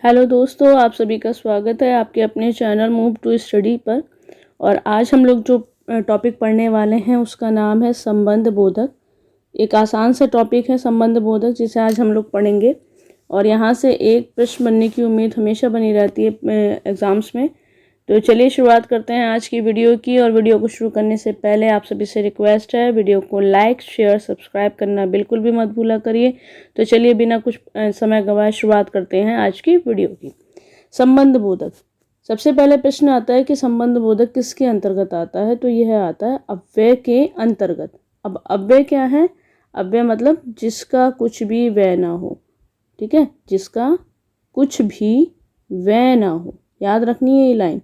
Hello दोस्तों, आप सभी का स्वागत है आपके अपने चैनल मूव टू स्टडी पर। और आज हम लोग जो टॉपिक पढ़ने वाले हैं उसका नाम है संबंध बोधक। एक आसान सा टॉपिक है संबंध बोधक, जिसे आज हम लोग पढ़ेंगे। और यहाँ से एक प्रश्न बनने की उम्मीद हमेशा बनी रहती है एग्ज़ाम्स में। तो चलिए शुरुआत करते हैं आज की वीडियो की। और वीडियो को शुरू करने से पहले आप सभी से रिक्वेस्ट है, वीडियो को लाइक शेयर सब्सक्राइब करना बिल्कुल भी मत भूला करिए। तो चलिए बिना कुछ समय गंवाए शुरुआत करते हैं आज की वीडियो की। संबंध बोधक। सबसे पहले प्रश्न आता है कि संबंध बोधक किसके अंतर्गत आता है। तो यह आता है अव्यय के अंतर्गत। अब अव्यय क्या है? अव्यय मतलब जिसका कुछ भी व्यय ना हो। ठीक है, जिसका कुछ भी व्यय ना हो। याद रखनी है ये लाइन,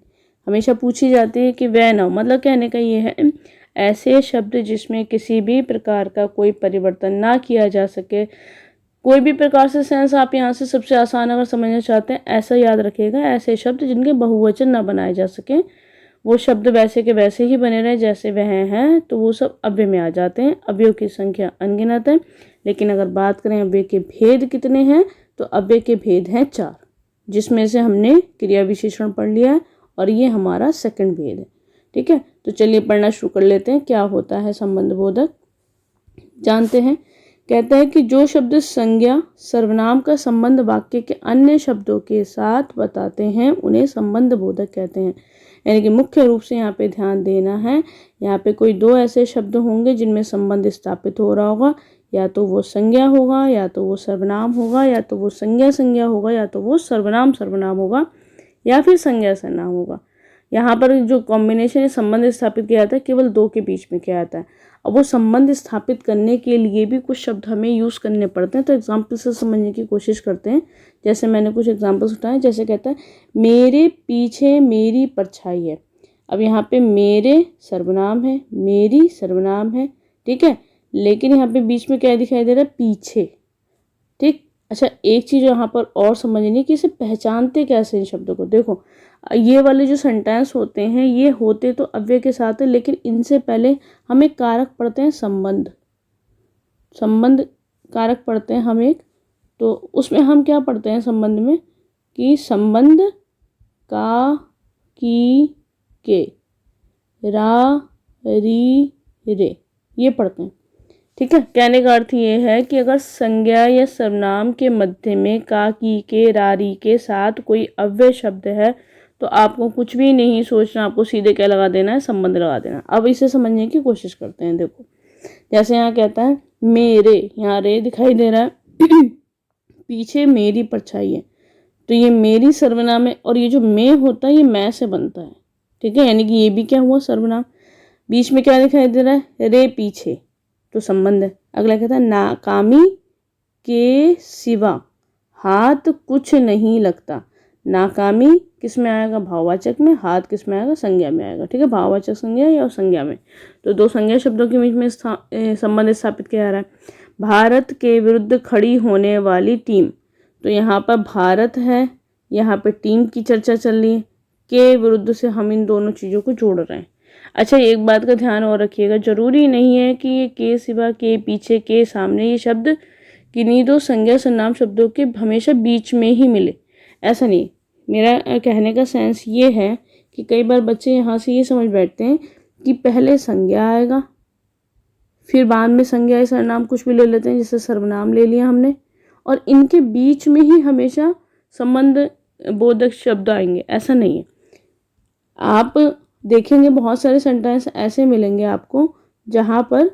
हमेशा पूछी जाती है कि व्यय ना हो। मतलब कहने का ये है ऐसे शब्द जिसमें किसी भी प्रकार का कोई परिवर्तन ना किया जा सके। कोई भी प्रकार से सेंस आप यहाँ से सबसे आसान अगर समझना चाहते हैं, ऐसा याद रखिएगा, ऐसे शब्द जिनके बहुवचन ना बनाए जा सके, वो शब्द वैसे के वैसे ही बने रहे जैसे वह हैं, तो वो सब अव्यय में आ जाते हैं। अव्ययों की संख्या अनगिनत है, लेकिन अगर बात करें अव्यय के भेद कितने हैं, तो अव्यय के भेद हैं 4, जिसमें से हमने क्रिया विशेषण पढ़ लिया है और ये हमारा सेकंड भेद है। ठीक है, तो चलिए पढ़ना शुरू कर लेते हैं। क्या होता है संबंध बोधक, जानते हैं। कहता है कि जो शब्द संज्ञा सर्वनाम का संबंध वाक्य के अन्य शब्दों के साथ बताते हैं उन्हें संबंध बोधक कहते हैं। यानी कि मुख्य रूप से यहाँ पे ध्यान देना है, यहाँ पे कोई दो ऐसे शब्द होंगे जिनमें संबंध स्थापित हो रहा होगा। या तो वो संज्ञा होगा, या तो वो सर्वनाम होगा, या तो वो संज्ञा होगा, या तो वो सर्वनाम होगा, या फिर संज्ञा सर्वनाम होगा। यहाँ पर जो कॉम्बिनेशन संबंध स्थापित किया जाता है केवल दो के बीच में किया जाता है। अब वो संबंध स्थापित करने के लिए भी कुछ शब्द हमें यूज़ करने पड़ते हैं। तो एग्जाम्पल से समझने की कोशिश करते हैं। जैसे मैंने कुछ एग्जाम्पल्स उठाए, जैसे कहता है मेरे पीछे मेरी परछाई है। अब यहाँ पे मेरे सर्वनाम है, मेरी सर्वनाम है, ठीक है, लेकिन यहाँ पे बीच में क्या दिखाई दे रहा है? पीछे। ठीक, अच्छा एक चीज़ यहाँ पर और समझनी कि इसे पहचानते कैसे इन शब्दों को। देखो ये वाले जो सेंटेंस होते हैं ये होते तो अव्यय के साथ है, लेकिन इनसे पहले हमें कारक पढ़ते हैं संबंध कारक पढ़ते हैं हम एक। तो उसमें हम क्या पढ़ते हैं संबंध में कि संबंध का, की, के, रा, री, रे, ये पढ़ते हैं। ठीक है, कहने का अर्थ ये है कि अगर संज्ञा या सर्वनाम के मध्य में का, की, के, रारी के साथ कोई अव्यय शब्द है तो आपको कुछ भी नहीं सोचना, आपको सीधे क्या लगा देना है? संबंध लगा देना। अब इसे समझने की कोशिश करते हैं। देखो जैसे यहाँ कहता है मेरे, यहाँ रे दिखाई दे रहा है पीछे मेरी परछाई है, तो ये मेरी सर्वनाम है और ये जो मैं होता है ये मैं से बनता है। ठीक है, यानी कि ये भी क्या हुआ? सर्वनाम। बीच में क्या दिखाई दे रहा है? रे पीछे, तो संबंध है। अगला कहता है नाकामी के सिवा हाथ कुछ नहीं लगता। नाकामी किस में आएगा? भाववाचक में। हाथ किस में आएगा? संज्ञा में आएगा। ठीक है, भाववाचक संज्ञा या संज्ञा में। तो दो संज्ञा शब्दों के बीच में संबंध स्थापित किया जा रहा है। भारत के विरुद्ध खड़ी होने वाली टीम, तो यहाँ पर भारत है, यहाँ पे टीम की चर्चा चल रही है। के विरुद्ध से हम इन दोनों चीज़ों को जोड़ रहे हैं। अच्छा एक बात का ध्यान और रखिएगा, जरूरी नहीं है कि ये के सिवा, के पीछे, के सामने, ये शब्द किन्हीं दो संज्ञा सर्वनाम शब्दों के हमेशा बीच में ही मिले, ऐसा नहीं। मेरा कहने का सेंस ये है कि कई बार बच्चे यहाँ से ये समझ बैठते हैं कि पहले संज्ञा आएगा फिर बाद में संज्ञा या सर्वनाम कुछ भी ले लेते हैं, जैसे सर्वनाम ले लिया हमने, और इनके बीच में ही हमेशा संबंध बोधक शब्द आएंगे, ऐसा नहीं है। आप देखेंगे बहुत सारे सेंटेंस ऐसे मिलेंगे आपको जहाँ पर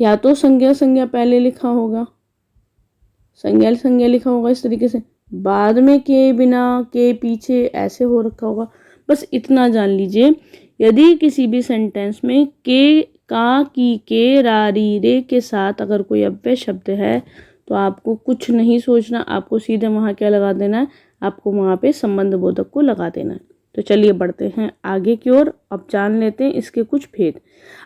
या तो संज्ञा पहले लिखा होगा, संज्ञा लिखा होगा इस तरीके से, बाद में के बिना, के पीछे ऐसे हो रखा होगा। बस इतना जान लीजिए, यदि किसी भी सेंटेंस में के, का, की, के, रा, री, रे के साथ अगर कोई अव्यय शब्द है तो आपको कुछ नहीं सोचना, आपको सीधे वहाँ क्या लगा देना है? आपको वहाँ पे संबंध बोधक को लगा देना है। तो चलिए बढ़ते हैं आगे की ओर। अब जान लेते हैं इसके कुछ भेद।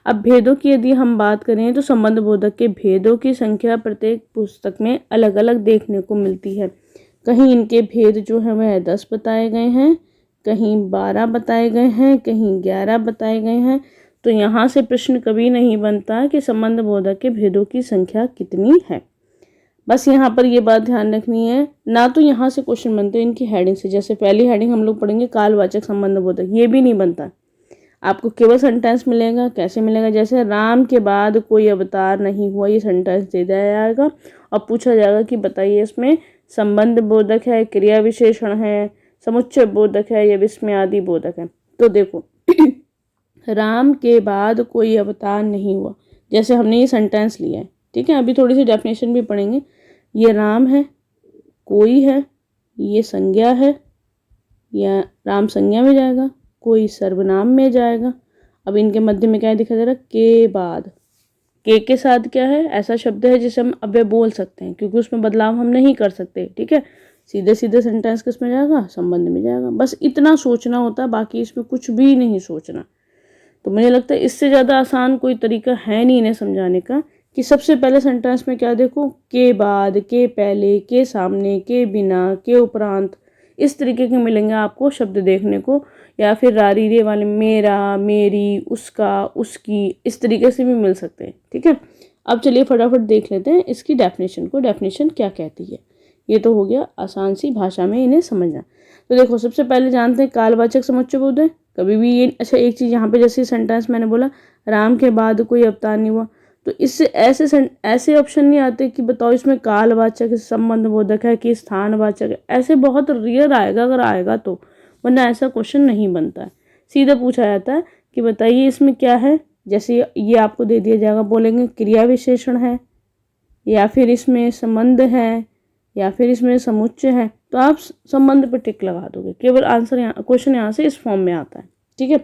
अब भेदों की यदि हम बात करें तो संबंध बोधक के भेदों की संख्या प्रत्येक पुस्तक में अलग अलग देखने को मिलती है। कहीं इनके भेद जो है वह 10 बताए गए हैं, कहीं 12 बताए गए हैं, कहीं 11 बताए गए हैं। तो यहाँ से प्रश्न कभी नहीं बनता कि संबंध बोधक के भेदों की संख्या कितनी है। बस यहाँ पर ये बात ध्यान रखनी है, ना तो यहाँ से क्वेश्चन बनते हैं इनकी हेडिंग से। जैसे पहली हेडिंग हम लोग पढ़ेंगे कालवाचक संबंध बोधक, ये भी नहीं बनता। आपको केवल सेंटेंस मिलेगा। कैसे मिलेगा? जैसे राम के बाद कोई अवतार नहीं हुआ, ये सेंटेंस दे दिया जाएगा और पूछा जाएगा कि बताइए इसमें संबंध बोधक है, क्रिया विशेषण है, समुच्चय बोधक है या विस्मय आदि बोधक है। तो देखो राम के बाद कोई अवतार नहीं हुआ, जैसे हमने ये सेंटेंस लिया है, ठीक है। अभी थोड़ी सी डेफिनेशन भी पढ़ेंगे। ये राम है, कोई है, ये संज्ञा है, या राम संज्ञा में जाएगा, कोई सर्वनाम में जाएगा। अब इनके मध्य में क्या दिखा दे रहा है? के बाद। के साथ क्या है? ऐसा शब्द है जिसे हम अव्यय बोल सकते हैं, क्योंकि उसमें बदलाव हम नहीं कर सकते, ठीक है। सीधे सीधे सेंटेंस किस में जाएगा? संबंध में जाएगा। बस इतना सोचना होता है, बाकी इसमें कुछ भी नहीं सोचना। तो मुझे लगता है इससे ज़्यादा आसान कोई तरीका है नहीं इन्हें समझाने का, कि सबसे पहले सेंटेंस में क्या देखो? के बाद, के पहले, के सामने, के बिना, के उपरांत, इस तरीके के मिलेंगे आपको शब्द देखने को। या फिर रारी रे वाले मेरा, मेरी, उसका, उसकी, इस तरीके से भी मिल सकते हैं, ठीक है। अब चलिए फटाफट देख लेते हैं इसकी डेफिनेशन को। डेफिनेशन क्या कहती है? ये तो हो गया आसान सी भाषा में इन्हें समझना। तो देखो सबसे पहले जानते हैं कालवाचक समुच्चय बोधक। कभी भी ये, अच्छा एक चीज़ यहाँ पे, जैसे सेंटेंस मैंने बोला राम के बाद कोई अवतार नहीं हुआ, तो इससे ऐसे ऑप्शन नहीं आते कि बताओ इसमें कालवाचक संबंध बोधक है कि स्थानवाचक है। ऐसे बहुत रेयर आएगा, अगर आएगा तो, वरना ऐसा क्वेश्चन नहीं बनता है। सीधा पूछा जाता है कि बताइए इसमें क्या है। जैसे ये आपको दे दिया जाएगा, बोलेंगे क्रिया विशेषण है, या फिर इसमें संबंध है, या फिर इसमें समुच्चय है, तो आप संबंध पर टिक लगा दोगे। केवल आंसर क्वेश्चन यहाँ से इस फॉर्म में आता है, ठीक है।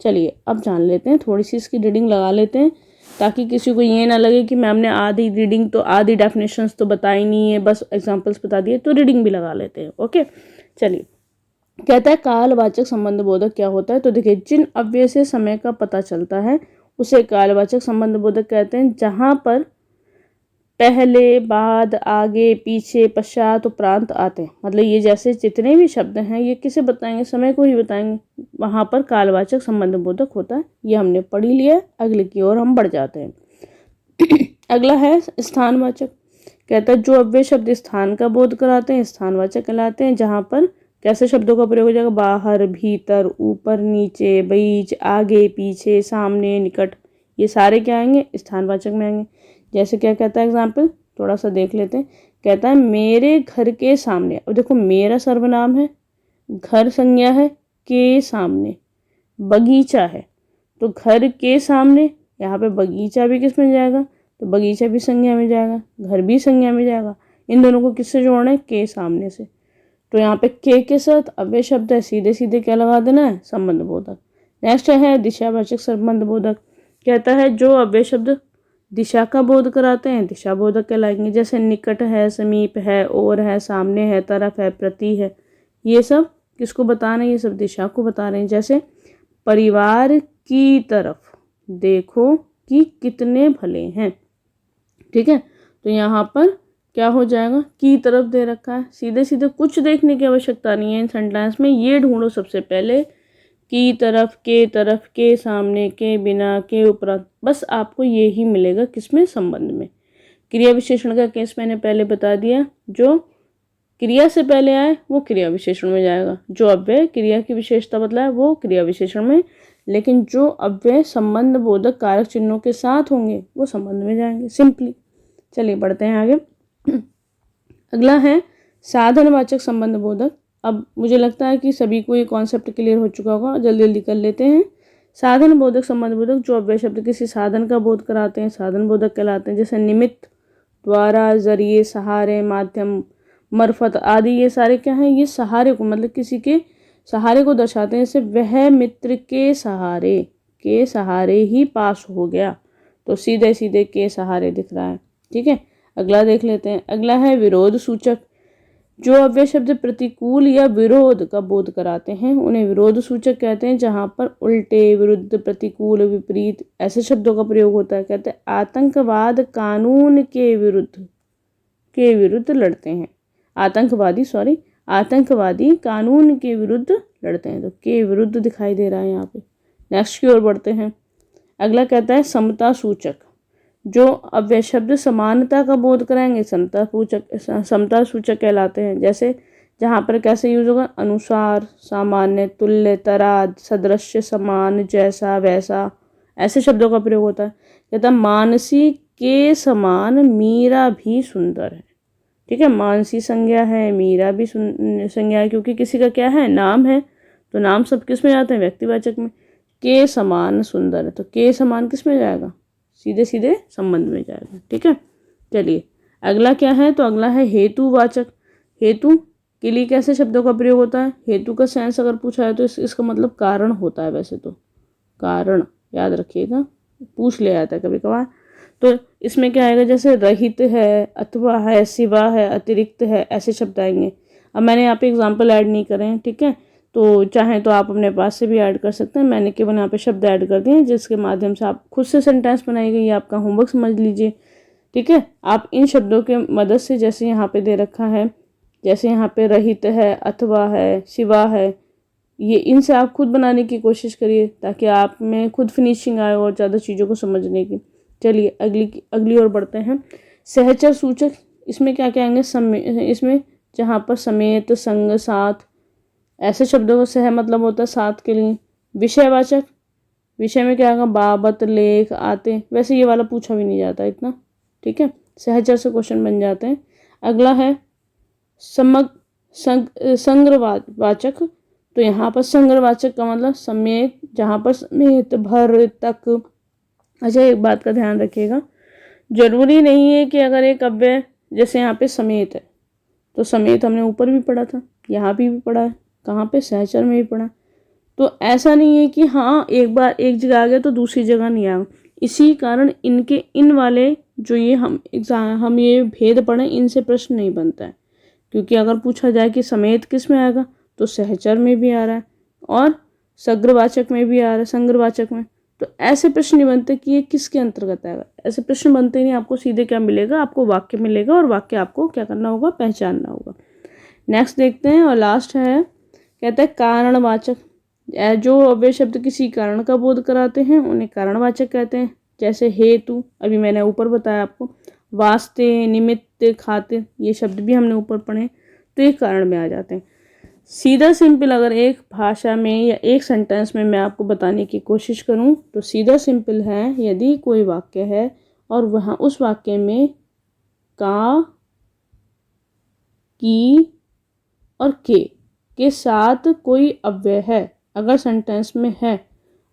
चलिए अब जान लेते हैं, थोड़ी सी इसकी रीडिंग लगा लेते हैं, ताकि किसी को ये ना लगे कि मैम ने आधी रीडिंग तो, आधी डेफिनेशंस तो बताई नहीं है, बस एग्जांपल्स बता दिए। तो रीडिंग भी लगा लेते हैं, ओके। चलिए, कहता है कालवाचक संबंध बोधक क्या होता है। तो देखिए, जिन अव्यय से समय का पता चलता है उसे कालवाचक संबंध बोधक कहते हैं। जहां पर पहले, बाद, आगे, पीछे, पश्चात, उपरांत आते हैं, मतलब ये जैसे जितने भी शब्द हैं ये किसे बताएंगे? समय को ही बताएंगे। वहां पर कालवाचक संबंध बोधक होता है। ये हमने पढ़ ही लिया। अगले की ओर हम बढ़ जाते हैं। अगला है स्थानवाचक। कहता है जो अव्यय शब्द स्थान का बोध कराते हैं स्थानवाचक कहलाते हैं। जहां पर कैसे शब्दों का प्रयोग हो जाएगा? बाहर, भीतर, ऊपर, नीचे, बीच, आगे, पीछे, सामने, निकट, ये सारे क्या आएंगे? स्थानवाचक में आएंगे। जैसे क्या कहता है एग्जाम्पल, थोड़ा सा देख लेते हैं। कहता है मेरे घर के सामने। अब देखो, मेरा सर्वनाम है, घर संज्ञा है, के सामने बगीचा है, तो घर के सामने, यहाँ पे बगीचा भी किस में जाएगा? तो बगीचा भी संज्ञा में जाएगा, घर भी संज्ञा में जाएगा। इन दोनों को किससे जोड़ना है? के सामने से। तो यहाँ पे के साथ अव्यय शब्द है, सीधे सीधे क्या लगा देना है? संबंध बोधक। नेक्स्ट है दिशावाचक संबंध बोधक। कहता है जो अव्यय शब्द दिशा का बोध कराते हैं दिशा बोधक कहलाएंगे। जैसे निकट है, समीप है, और है, सामने है, तरफ है, प्रति है, ये सब किसको बता रहे हैं? ये सब दिशा को बता रहे हैं। जैसे परिवार की तरफ देखो कि कितने भले हैं, ठीक है। तो यहाँ पर क्या हो जाएगा? की तरफ दे रखा है, सीधे सीधे कुछ देखने की आवश्यकता नहीं है इन सेंटेंस में। ये ढूंढो सबसे पहले, की तरफ, के सामने, के बिना, के उपरांत, बस आपको ये ही मिलेगा किसमें? संबंध में। क्रिया विशेषण का केस मैंने पहले बता दिया, जो क्रिया से पहले आए वो क्रिया विशेषण में जाएगा। जो अव्यय क्रिया की विशेषता बतलाए वो क्रिया विशेषण में, लेकिन जो अव्यय संबंध बोधक कारक चिन्हों के साथ होंगे वो संबंध में जाएंगे, सिंपली। चलिए बढ़ते हैं आगे। अगला है साधनवाचक संबंध बोधक। अब मुझे लगता है कि सभी को ये कॉन्सेप्ट क्लियर हो चुका होगा, जल्दी जल्दी कर लेते हैं। साधन बोधक संबंध बोधक, जो अव्यय शब्द किसी साधन का बोध कराते हैं साधन बोधक कहलाते हैं। जैसे निमित्त, द्वारा, जरिए, सहारे, माध्यम, मरफत आदि, ये सारे क्या हैं? ये सहारे को, मतलब किसी के सहारे को दर्शाते हैं। जैसे वह मित्र के सहारे ही पास हो गया, तो सीधे सीधे के सहारे दिख रहा है, ठीक है। अगला देख लेते हैं। अगला है विरोध सूचक। जो अव्यय शब्द प्रतिकूल या विरोध का बोध कराते हैं उन्हें विरोध सूचक कहते हैं। जहां पर उल्टे, विरुद्ध, प्रतिकूल, विपरीत ऐसे शब्दों का प्रयोग होता है। कहते हैं आतंकवाद कानून के विरुद्ध लड़ते हैं। आतंकवादी कानून के विरुद्ध लड़ते हैं, तो के विरुद्ध दिखाई दे रहा है यहाँ पे। नेक्स्ट की ओर बढ़ते हैं। अगला कहता है समता सूचक। जो अव्यय शब्द समानता का बोध कराएंगे समता सूचक कहलाते हैं। जैसे जहाँ पर कैसे यूज होगा, अनुसार, सामान्य, तुल्य, तराद, सदृश, समान, जैसा, वैसा, ऐसे शब्दों का प्रयोग होता है। कहता मानसी के समान मीरा भी सुंदर है। ठीक है, मानसी संज्ञा है, मीरा भी संज्ञा है, क्योंकि किसी का क्या है, नाम है, तो नाम सब किस में जाते हैं, व्यक्तिवाचक में। के समान सुंदर है, तो के समान किस में जाएगा, सीधे सीधे संबंध में जाएगा। ठीक है, चलिए अगला क्या है, तो अगला है हेतुवाचक। हेतु के लिए कैसे शब्दों का प्रयोग होता है, हेतु का सेंस अगर पूछा है तो इसका मतलब कारण होता है। वैसे तो कारण याद रखिएगा, पूछ ले आता है कभी कभार। तो इसमें क्या आएगा, जैसे रहित है, अथवा है, सिवा है, अतिरिक्त है, ऐसे शब्द आएंगे। अब मैंने यहाँ पे एग्जाम्पल ऐड नहीं करे हैं, ठीक है, तो चाहें तो आप अपने पास से भी ऐड कर सकते हैं। मैंने केवल यहाँ पे शब्द ऐड कर दिए हैं, जिसके माध्यम से आप खुद से सेंटेंस बनाइएगा। ये आपका होमवर्क समझ लीजिए। ठीक है, आप इन शब्दों के मदद से, जैसे यहाँ पे दे रखा है, जैसे यहाँ पे रहित है, अथवा है, सिवा है, ये इनसे आप खुद बनाने की कोशिश करिए, ताकि आप में खुद फिनिशिंग आए और ज़्यादा चीज़ों को समझने की। चलिए अगली ओर बढ़ते हैं। सहचर सूचक, इसमें क्या क्या आएंगे, इसमें जहाँ पर समेत, संग, साथ, ऐसे शब्दों का सह मतलब होता है साथ के लिए। विषयवाचक, विषय में क्या आएगा, बाबत, लेख, आते, वैसे ये वाला पूछा भी नहीं जाता इतना। ठीक है, सहचर से क्वेश्चन बन जाते हैं। अगला है संग्रहवाचक। तो यहाँ पर संग्रहवाचक का मतलब समेत, जहाँ पर समेत, भर, तक। अच्छा, एक बात का ध्यान रखिएगा, जरूरी नहीं है कि अगर एक अव्यय, जैसे यहाँ पे समेत है, तो समेत हमने ऊपर भी पढ़ा था, यहाँ भी पढ़ा है, कहाँ पे, सहचर में भी पढ़ा। तो ऐसा नहीं है कि हाँ एक बार एक जगह आ गया तो दूसरी जगह नहीं आया। इसी कारण इनके इन वाले जो ये हम ये भेद पढ़े, इनसे प्रश्न नहीं बनता है। क्योंकि अगर पूछा जाए कि समेत किस में आएगा, तो सहचर में भी आ रहा है और सग्रवाचक में भी आ रहा है, संग्रहवाचक में। तो ऐसे प्रश्न नहीं बनते कि ये किसके अंतर्गत आएगा, ऐसे प्रश्न बनते ही नहीं। आपको सीधे क्या मिलेगा, आपको वाक्य मिलेगा, और वाक्य आपको क्या करना होगा, पहचानना होगा। नेक्स्ट देखते हैं, और लास्ट है, कहता है कारणवाचक। जो अव्यय शब्द किसी कारण का बोध कराते हैं उन्हें कारणवाचक कहते हैं। जैसे हेतु, अभी मैंने ऊपर बताया आपको, वास्ते, निमित्त, खातिर, ये शब्द भी हमने ऊपर पढ़े, तो ये कारण में आ जाते हैं। सीधा सिंपल अगर एक भाषा में या एक सेंटेंस में मैं आपको बताने की कोशिश करूं, तो सीधा सिंपल है, यदि कोई वाक्य है और वहाँ उस वाक्य में का, की और के साथ कोई अव्यय है, अगर सेंटेंस में है,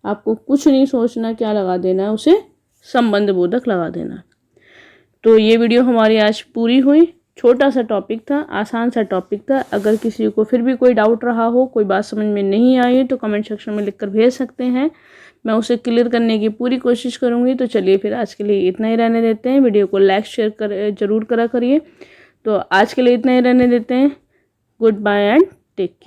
आपको कुछ नहीं सोचना, क्या लगा देना है, उसे संबंध बोधक लगा देना। तो ये वीडियो हमारी आज पूरी हुई। छोटा सा टॉपिक था, आसान सा टॉपिक था। अगर किसी को फिर भी कोई डाउट रहा हो, कोई बात समझ में नहीं आई, तो कमेंट सेक्शन में लिखकर भेज सकते हैं, मैं उसे क्लियर करने की पूरी कोशिश करूँगी। तो चलिए फिर आज के लिए इतना ही रहने देते हैं। वीडियो को लाइक शेयर जरूर करा करिए। तो आज के लिए इतना ही रहने देते हैं। Goodbye and take care.